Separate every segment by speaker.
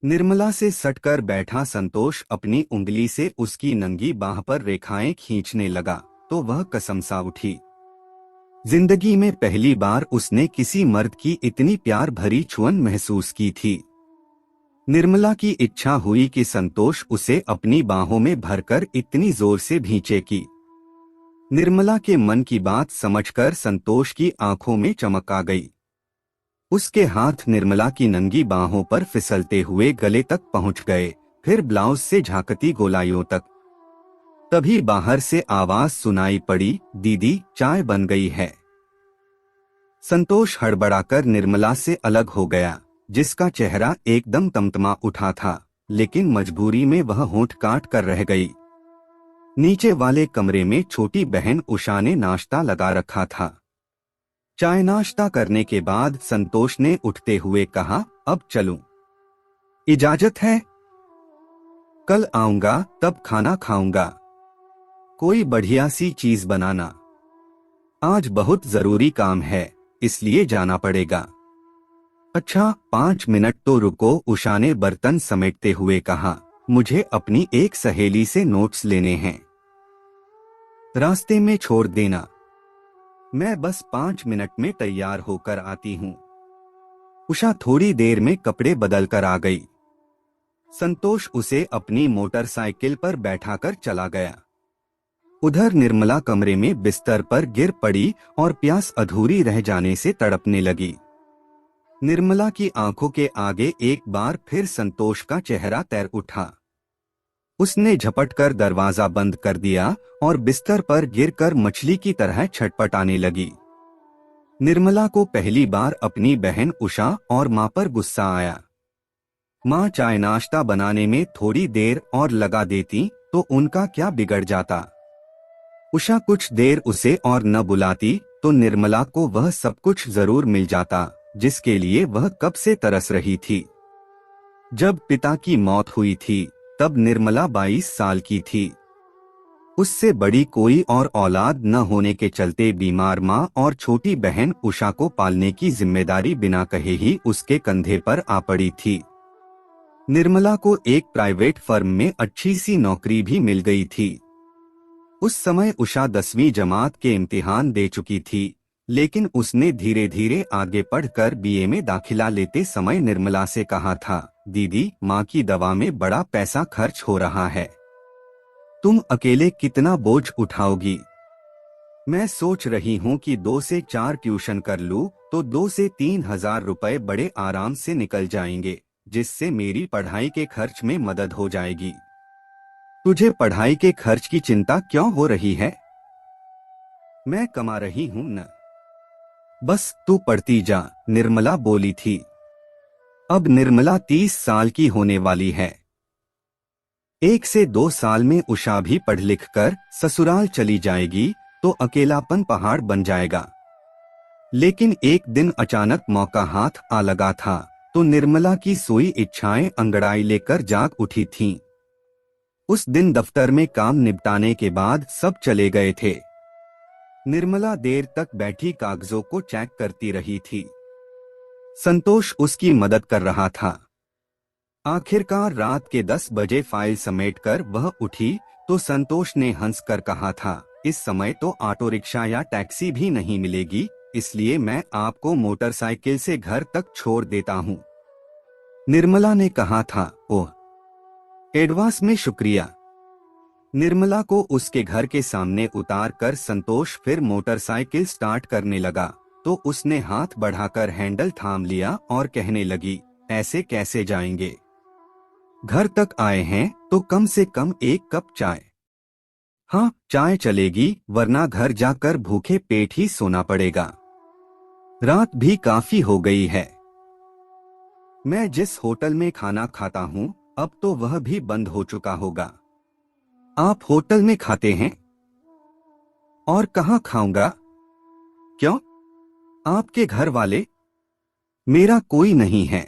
Speaker 1: निर्मला से सटकर बैठा संतोष अपनी उंगली से उसकी नंगी बाह पर रेखाएं खींचने लगा तो वह कसम सा उठी। जिंदगी में पहली बार उसने किसी मर्द की इतनी प्यार भरी छुअन महसूस की थी। निर्मला की इच्छा हुई कि संतोष उसे अपनी बाहों में भरकर इतनी जोर से भींचे कि निर्मला के मन की बात समझकर संतोष की आंखों में चमक आ गई। उसके हाथ निर्मला की नंगी बाहों पर फिसलते हुए गले तक पहुंच गए, फिर ब्लाउज से झांकती गोलाइयों तक। तभी बाहर से आवाज सुनाई पड़ी, दीदी चाय बन गई है। संतोष हड़बड़ाकर निर्मला से अलग हो गया, जिसका चेहरा एकदम तमतमा उठा था, लेकिन मजबूरी में वह होंठ काट कर रह गई। नीचे वाले कमरे में छोटी बहन उषा ने नाश्ता लगा रखा था। चाय नाश्ता करने के बाद संतोष ने उठते हुए कहा, अब चलूं? इजाजत है? कल आऊंगा तब खाना खाऊंगा। कोई बढ़िया सी चीज बनाना। आज बहुत जरूरी काम है, इसलिए जाना पड़ेगा। अच्छा 5 मिनट तो रुको, उषा ने बर्तन समेटते हुए कहा। मुझे अपनी एक सहेली से नोट्स लेने हैं, रास्ते में छोड़ देना। मैं बस 5 मिनट में तैयार होकर आती हूँ। उषा थोड़ी देर में कपड़े बदल कर आ गई। संतोष उसे अपनी मोटरसाइकिल पर बैठाकर चला गया। उधर निर्मला कमरे में बिस्तर पर गिर पड़ी और प्यास अधूरी रह जाने से तड़पने लगी। निर्मला की आंखों के आगे एक बार फिर संतोष का चेहरा तैर उठा। उसने झपटकर दरवाजा बंद कर दिया और बिस्तर पर गिरकर मछली की तरह छटपटाने लगी। निर्मला को पहली बार अपनी बहन उषा और मां पर गुस्सा आया। मां चाय नाश्ता बनाने में थोड़ी देर और लगा देती तो उनका क्या बिगड़ जाता। उषा कुछ देर उसे और न बुलाती तो निर्मला को वह सब कुछ जरूर मिल जाता, जिसके लिए वह कब से तरस रही थी। जब पिता की मौत हुई थी तब निर्मला 22 साल की थी। उससे बड़ी कोई और औलाद न होने के चलते बीमार मां और छोटी बहन उषा को पालने की जिम्मेदारी बिना कहे ही उसके कंधे पर आ पड़ी थी। निर्मला को एक प्राइवेट फर्म में अच्छी सी नौकरी भी मिल गई थी। उस समय उषा 10वीं जमात के इम्तिहान दे चुकी थी, लेकिन उसने धीरे धीरे आगे पढ़कर बीए में दाखिला लेते समय निर्मला से कहा था, दीदी माँ की दवा में बड़ा पैसा खर्च हो रहा है, तुम अकेले कितना बोझ उठाओगी? मैं सोच रही हूँ कि 2 से 4 ट्यूशन कर लूँ तो 2 से 3 हजार रुपए बड़े आराम से निकल जाएंगे, जिससे मेरी पढ़ाई के खर्च में मदद हो जाएगी। तुझे पढ़ाई के खर्च की चिंता क्यों हो रही है? मैं कमा रही हूँ न, बस तू पढ़ती जा, निर्मला बोली थी। अब निर्मला 30 साल की होने वाली है। 1 से 2 साल में उषा भी पढ़ लिख कर ससुराल चली जाएगी तो अकेलापन पहाड़ बन जाएगा। लेकिन एक दिन अचानक मौका हाथ आ लगा था तो निर्मला की सोई इच्छाएं अंगड़ाई लेकर जाग उठी थीं। उस दिन दफ्तर में काम निपटाने के बाद सब चले गए थे। निर्मला देर तक बैठी कागजों को चेक करती रही थी। संतोष उसकी मदद कर रहा था। आखिरकार रात के 10 बजे फाइल समेटकर वह उठी तो संतोष ने हंसकर कहा था, इस समय तो ऑटो रिक्शा या टैक्सी भी नहीं मिलेगी, इसलिए मैं आपको मोटरसाइकिल से घर तक छोड़ देता हूँ। निर्मला ने कहा था, ओह एडवांस में शुक्रिया। निर्मला को उसके घर के सामने उतार कर संतोष फिर मोटरसाइकिल स्टार्ट करने लगा तो उसने हाथ बढ़ाकर हैंडल थाम लिया और कहने लगी, ऐसे कैसे जाएंगे? घर तक आए हैं तो कम से कम 1 कप चाय। हाँ चाय चलेगी, वरना घर जाकर भूखे पेट ही सोना पड़ेगा। रात भी काफी हो गई है। मैं जिस होटल में खाना खाता हूँ अब तो वह भी बंद हो चुका होगा। आप होटल में खाते हैं? और कहाँ खाऊंगा? क्यों? आपके घर वाले? मेरा कोई नहीं है।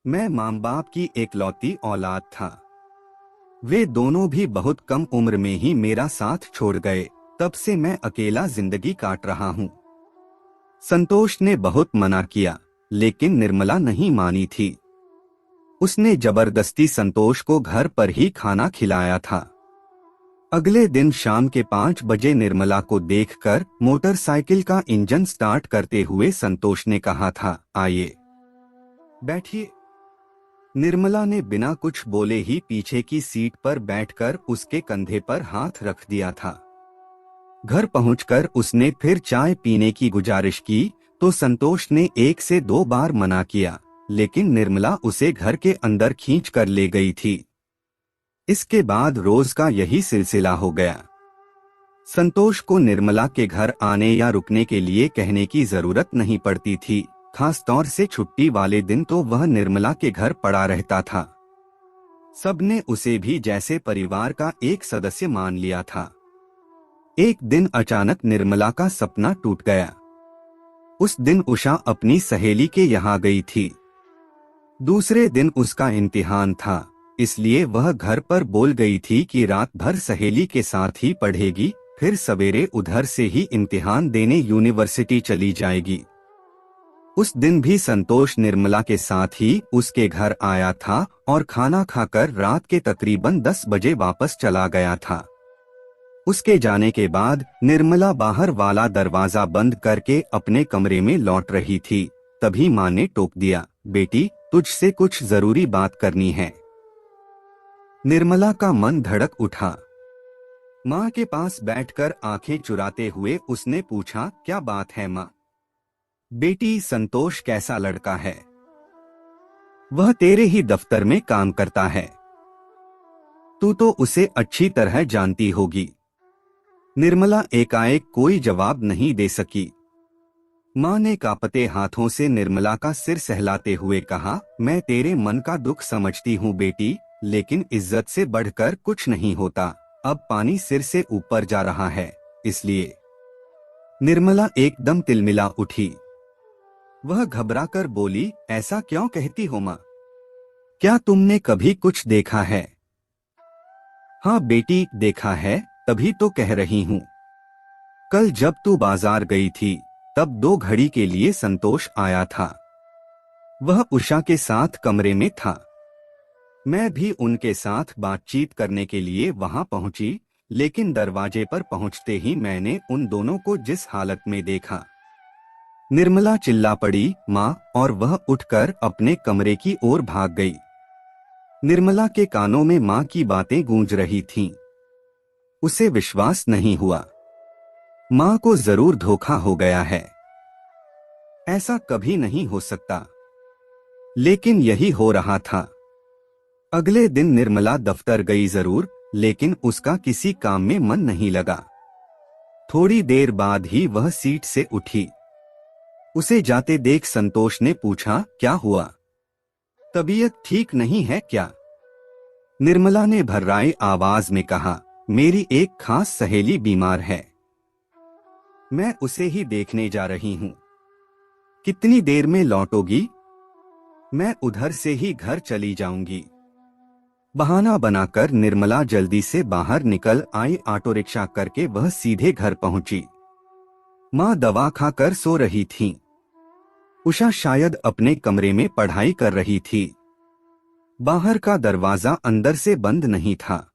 Speaker 1: मैं मां बाप की एकलौती औलाद था। वे दोनों भी बहुत कम उम्र में ही मेरा साथ छोड़ गए, तब से मैं अकेला जिंदगी काट रहा हूँ। संतोष ने बहुत मना किया, लेकिन निर्मला नहीं मानी थी। उसने जबरदस्ती संतोष को घर पर ही खाना खिलाया था। अगले दिन शाम के 5 बजे निर्मला को देखकर मोटरसाइकिल का इंजन स्टार्ट करते हुए संतोष ने कहा था, आइए बैठिए। निर्मला ने बिना कुछ बोले ही पीछे की सीट पर बैठकर उसके कंधे पर हाथ रख दिया था। घर पहुंचकर उसने फिर चाय पीने की गुजारिश की तो संतोष ने 1 से 2 बार मना किया, लेकिन निर्मला उसे घर के अंदर खींच कर ले गई थी। इसके बाद रोज का यही सिलसिला हो गया। संतोष को निर्मला के घर आने या रुकने के लिए कहने की जरूरत नहीं पड़ती थी। खास तौर से छुट्टी वाले दिन तो वह निर्मला के घर पड़ा रहता था। सबने उसे भी जैसे परिवार का एक सदस्य मान लिया था। एक दिन अचानक निर्मला का सपना टूट गया। उस दिन उषा अपनी सहेली के यहाँ गई थी। दूसरे दिन उसका इम्तिहान था, इसलिए वह घर पर बोल गई थी कि रात भर सहेली के साथ ही पढ़ेगी, फिर सवेरे उधर से ही इम्तिहान देने यूनिवर्सिटी चली जाएगी। उस दिन भी संतोष निर्मला के साथ ही उसके घर आया था और खाना खाकर रात के तकरीबन 10 बजे वापस चला गया था। उसके जाने के बाद निर्मला बाहर वाला दरवाजा बंद करके अपने कमरे में लौट रही थी। तभी माँ ने टोक दिया, बेटी तुझसे कुछ जरूरी बात करनी है। निर्मला का मन धड़क उठा। माँ के पास बैठकर आंखें चुराते हुए उसने पूछा, क्या बात है माँ? बेटी संतोष कैसा लड़का है? वह तेरे ही दफ्तर में काम करता है। तू तो उसे अच्छी तरह जानती होगी। निर्मला एकाएक कोई जवाब नहीं दे सकी। माँ ने कांपते हाथों से निर्मला का सिर सहलाते हुए कहा, मैं तेरे मन का दुख समझती हूँ बेटी, लेकिन इज्जत से बढ़कर कुछ नहीं होता। अब पानी सिर से ऊपर जा रहा है, इसलिए। निर्मला एकदम तिलमिला उठी। वह घबराकर बोली, ऐसा क्यों कहती हो माँ? क्या तुमने कभी कुछ देखा है? हाँ बेटी, देखा है, तभी तो कह रही हूँ। कल जब तू बाजार गई थी तब 2 घड़ी के लिए संतोष आया था। वह उषा के साथ कमरे में था। मैं भी उनके साथ बातचीत करने के लिए वहां पहुंची, लेकिन दरवाजे पर पहुंचते ही मैंने उन दोनों को जिस हालत में देखा। निर्मला चिल्ला पड़ी, माँ, और वह उठकर अपने कमरे की ओर भाग गई। निर्मला के कानों में माँ की बातें गूंज रही थीं। उसे विश्वास नहीं हुआ। माँ को जरूर धोखा हो गया है। ऐसा कभी नहीं हो सकता, लेकिन यही हो रहा था। अगले दिन निर्मला दफ्तर गई जरूर, लेकिन उसका किसी काम में मन नहीं लगा। थोड़ी देर बाद ही वह सीट से उठी। उसे जाते देख संतोष ने पूछा, क्या हुआ? तबीयत ठीक नहीं है क्या? निर्मला ने भर्राई आवाज में कहा, मेरी एक खास सहेली बीमार है। मैं उसे ही देखने जा रही हूँ। कितनी देर में लौटोगी? मैं उधर से ही घर चली जाऊंगी। बहाना बनाकर निर्मला जल्दी से बाहर निकल आई। ऑटो रिक्शा करके वह सीधे घर पहुंची। माँ दवा खाकर सो रही थीं। उषा शायद अपने कमरे में पढ़ाई कर रही थी। बाहर का दरवाजा अंदर से बंद नहीं था।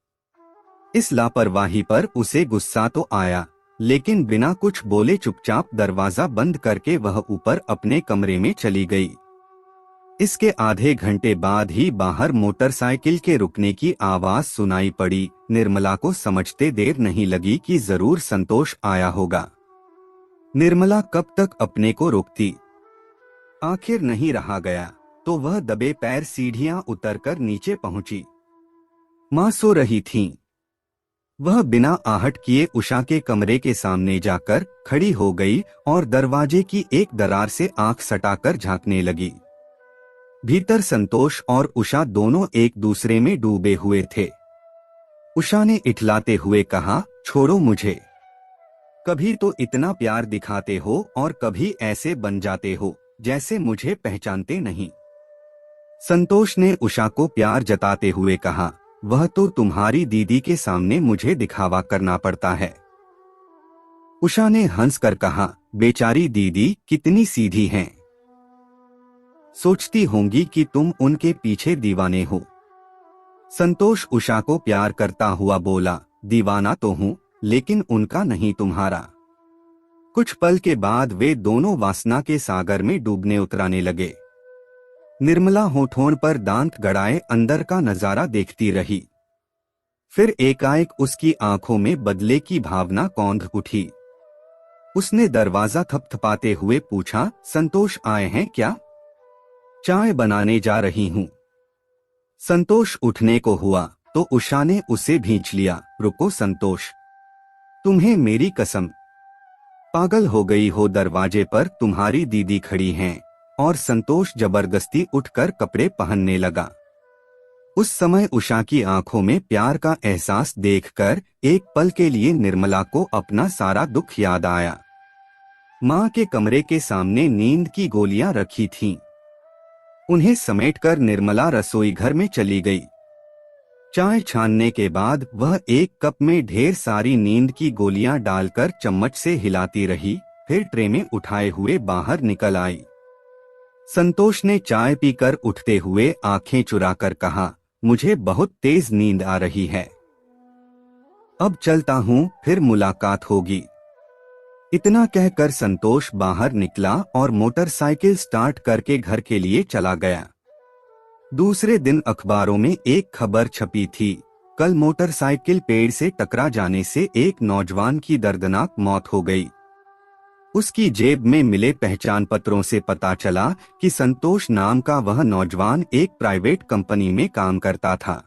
Speaker 1: इस लापरवाही पर उसे गुस्सा तो आया, लेकिन बिना कुछ बोले चुपचाप दरवाजा बंद करके वह ऊपर अपने कमरे में चली गई। इसके आधे घंटे बाद ही बाहर मोटरसाइकिल के रुकने की आवाज सुनाई पड़ी। निर्मला को समझते देर नहीं लगी कि जरूर संतोष आया होगा। निर्मला कब तक अपने को रोकती? आखिर नहीं रहा गया तो वह दबे पैर सीढ़ियां उतरकर नीचे पहुंची। माँ सो रही थीं। वह बिना आहट किए उषा के कमरे के सामने जाकर खड़ी हो गई और दरवाजे की एक दरार से आंख सटाकर झांकने लगी। भीतर संतोष और उषा दोनों एक दूसरे में डूबे हुए थे। उषा ने इठलाते हुए कहा, छोड़ो मुझे। कभी तो इतना प्यार दिखाते हो और कभी ऐसे बन जाते हो जैसे मुझे पहचानते नहीं। संतोष ने उषा को प्यार जताते हुए कहा, वह तो तुम्हारी दीदी के सामने मुझे दिखावा करना पड़ता है। उषा ने हंसकर कहा, बेचारी दीदी कितनी सीधी हैं। सोचती होंगी कि तुम उनके पीछे दीवाने हो। संतोष उषा को प्यार करता हुआ बोला, दीवाना तो हूं, लेकिन उनका नहीं, तुम्हारा। कुछ पल के बाद वे दोनों वासना के सागर में डूबने उतराने लगे। निर्मला होठों पर दांत गड़ाए अंदर का नजारा देखती रही। फिर एकाएक उसकी आंखों में बदले की भावना कौंध उठी। उसने दरवाजा थपथपाते हुए पूछा, संतोष आए हैं क्या? चाय बनाने जा रही हूं। संतोष उठने को हुआ तो उषा ने उसे भींच लिया। रुको संतोष, तुम्हें मेरी कसम। पागल हो गई हो? दरवाजे पर तुम्हारी दीदी खड़ी हैं। और संतोष जबरदस्ती उठकर कपड़े पहनने लगा। उस समय उषा की आंखों में प्यार का एहसास देखकर एक पल के लिए निर्मला को अपना सारा दुख याद आया। मां के कमरे के सामने नींद की गोलियां रखी थीं। उन्हें समेटकर निर्मला रसोई घर में चली गई। चाय छानने के बाद वह एक कप में ढेर सारी नींद की गोलियां डालकर चम्मच से हिलाती रही, फिर ट्रे में उठाए हुए बाहर निकल आई। संतोष ने चाय पीकर उठते हुए आंखें चुराकर कहा, मुझे बहुत तेज नींद आ रही है, अब चलता हूं, फिर मुलाकात होगी। इतना कहकर संतोष बाहर निकला और मोटरसाइकिल स्टार्ट करके घर के लिए चला गया। दूसरे दिन अखबारों में एक खबर छपी थी, कल मोटरसाइकिल पेड़ से टकरा जाने से एक नौजवान की दर्दनाक मौत हो गई। उसकी जेब में मिले पहचान पत्रों से पता चला कि संतोष नाम का वह नौजवान एक प्राइवेट कंपनी में काम करता था।